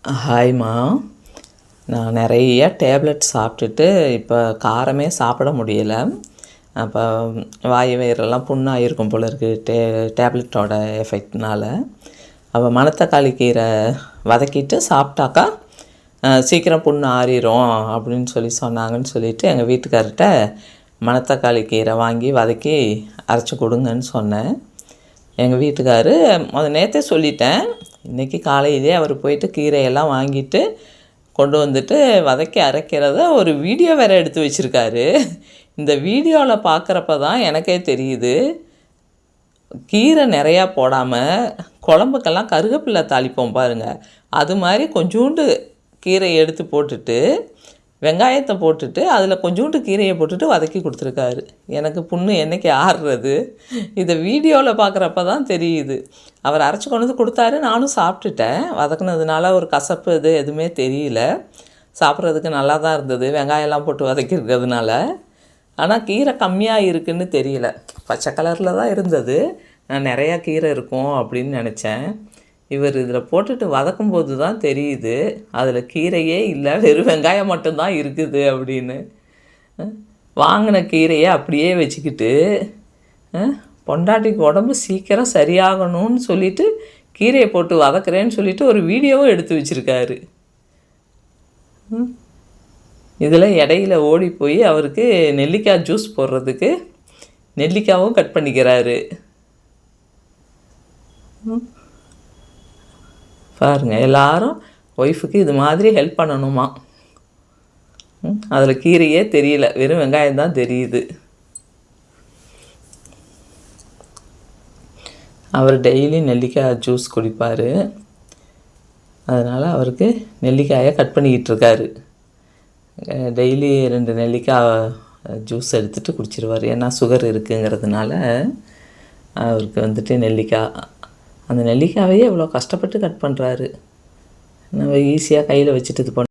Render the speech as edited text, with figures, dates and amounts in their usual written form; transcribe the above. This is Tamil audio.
ஹாய்மா. நான் நிறைய டேப்லெட் சாப்பிட்டுட்டு இப்போ காரமே சாப்பிட முடியலை. அப்போ வாய் வயிறெல்லாம் புண்ணாகிருக்கும் போல இருக்குது டேப்லெட்டோட எஃபெக்ட்னால். அப்போ மணத்தக்காளி கீரை வதக்கிட்டு சாப்பிட்டாக்கா சீக்கிரம் புண்ணு ஆறிடும் அப்படின்னு சொன்னாங்கன்னு சொல்லிவிட்டு எங்கள் வீட்டுக்கார்கிட்ட மணத்தக்காளி கீரை வாங்கி வதக்கி அரைச்சி கொடுங்கன்னு சொன்னேன். எங்கள் வீட்டுக்காரு நேற்றே சொல்லிட்டேன். இன்றைக்கி காலையிலே அவர் போயிட்டு கீரையெல்லாம் வாங்கிட்டு கொண்டு வந்துட்டு வதக்கி அரைக்கிறத ஒரு வீடியோ வேறு எடுத்து வச்சுருக்காரு. இந்த வீடியோவில் பார்க்குறப்ப தான் எனக்கே தெரியுது, கீரை நிறையா போடாமல் குழம்புக்கெல்லாம் கருவேப்பிலை தாளிப்போம் பாருங்கள், அது மாதிரி கொஞ்சோண்டு கீரையை எடுத்து போட்டுட்டு வெங்காயத்தை போட்டுட்டு அதில் கொஞ்சோண்டு கீரையை போட்டுட்டு வதக்கி கொடுத்துருக்காரு. எனக்கு புண்ணு என்றைக்கு ஆறுறது, இதை வீடியோவில் பார்க்குறப்ப தான் தெரியுது. அவர் அரைச்சி கொண்டு வந்து கொடுத்தாரு, நானும் சாப்பிட்டுட்டேன். வதக்குனதுனால ஒரு கசப்பு எதுவுமே தெரியல, சாப்பிட்றதுக்கு நல்லா தான் இருந்தது வெங்காயம்லாம் போட்டு வதக்கியிருக்கிறதுனால. ஆனால் கீரை கம்மியாக இருக்குதுன்னு தெரியல, பச்சை கலரில் தான் இருந்தது. நான் நிறையா கீரை இருக்கும் அப்படின்னு நினச்சேன். இவர் இதில் போட்டுட்டு வதக்கும்போது தான் தெரியுது அதில் கீரையே இல்லை, வெறும் வெங்காயம் மட்டும்தான் இருக்குது அப்படின்னு. வாங்கின கீரையை அப்படியே வச்சுக்கிட்டு பொண்டாட்டிக்கு உடம்பு சீக்கிரம் சரியாகணும்னு சொல்லிவிட்டு கீரையை போட்டு வதக்குறேன்னு சொல்லிவிட்டு ஒரு வீடியோவும் எடுத்து வச்சுருக்காரு. இதில் இடையில ஓடி போய் அவருக்கு நெல்லிக்காய் ஜூஸ் போடுறதுக்கு நெல்லிக்காவும் கட் பண்ணிக்கிறாரு. பாருங்கள், எல்லாரும் ஒய்ஃபுக்கு இது மாதிரி ஹெல்ப் பண்ணணுமா. அதில் கீரையே தெரியல, வெறும் வெங்காயம் தான் தெரியுது. அவர் டெய்லி நெல்லிக்காய் ஜூஸ் குடிப்பார், அதனால் அவருக்கு நெல்லிக்காயை கட் பண்ணிக்கிட்டு இருக்காரு. டெய்லி 2 நெல்லிக்காய் ஜூஸ் எடுத்துகிட்டு குடிச்சிருவார். ஏன்னா சுகர் இருக்குங்கிறதுனால அவருக்கு வந்துட்டு நெல்லிக்காய், அந்த நெல்லிக்காவையே இவ்வளோ கஷ்டப்பட்டு கட் பண்ணுறாரு. நம்ம ஈஸியாக கையில் வச்சுட்டு இது